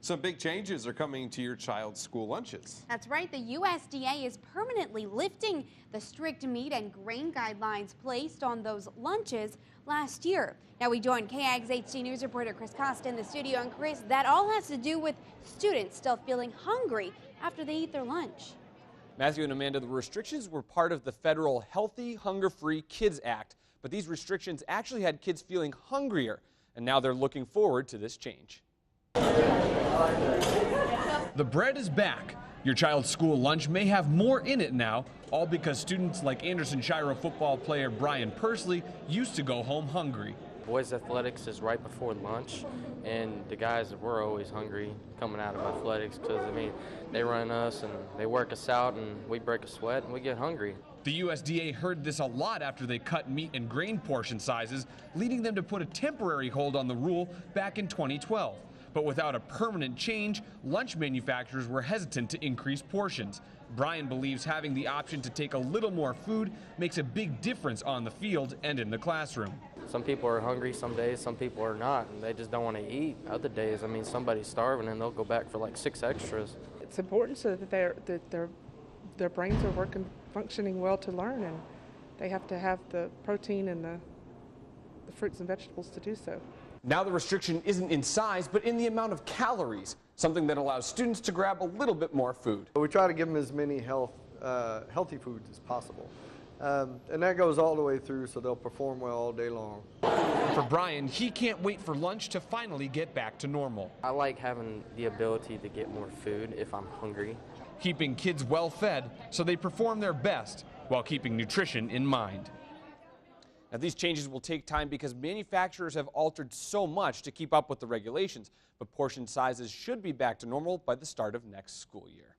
Some big changes are coming to your child's school lunches. That's right. The USDA is permanently lifting the strict meat and grain guidelines placed on those lunches last year. Now we join KAGS HD News reporter Chris Costa in the studio. And Chris, that all has to do with students still feeling hungry after they eat their lunch. Matthew and Amanda, the restrictions were part of the federal Healthy, Hunger-Free Kids Act, but these restrictions actually had kids feeling hungrier, and now they're looking forward to this change. The bread is back. Your child's school lunch may have more in it now, all because students like Anderson Shiro football player Bryan used to go home hungry. Boys athletics is right before lunch, and the guys, we're always hungry coming out of athletics because, I mean, they run us and they work us out and we break a sweat and we get hungry. The USDA heard this a lot after they cut meat and grain portion sizes, leading them to put a temporary hold on the rule back in 2012. But without a permanent change, lunch manufacturers were hesitant to increase portions. Bryan believes having the option to take a little more food makes a big difference on the field and in the classroom. Some people are hungry some days, some people are not, and they just don't want to eat. Other days, I mean, somebody's starving and they'll go back for like 6 extras. It's important so that their brains are functioning well to learn, and they have to have the protein and the fruits and vegetables to do so. Now the restriction isn't in size, but in the amount of calories, something that allows students to grab a little bit more food. We try to give them as many healthy foods as possible. And that goes all the way through, so they'll perform well all day long. For Bryan, he can't wait for lunch to finally get back to normal. I like having the ability to get more food if I'm hungry. Keeping kids well fed so they perform their best while keeping nutrition in mind. Now, these changes will take time because manufacturers have altered so much to keep up with the regulations, but portion sizes should be back to normal by the start of next school year.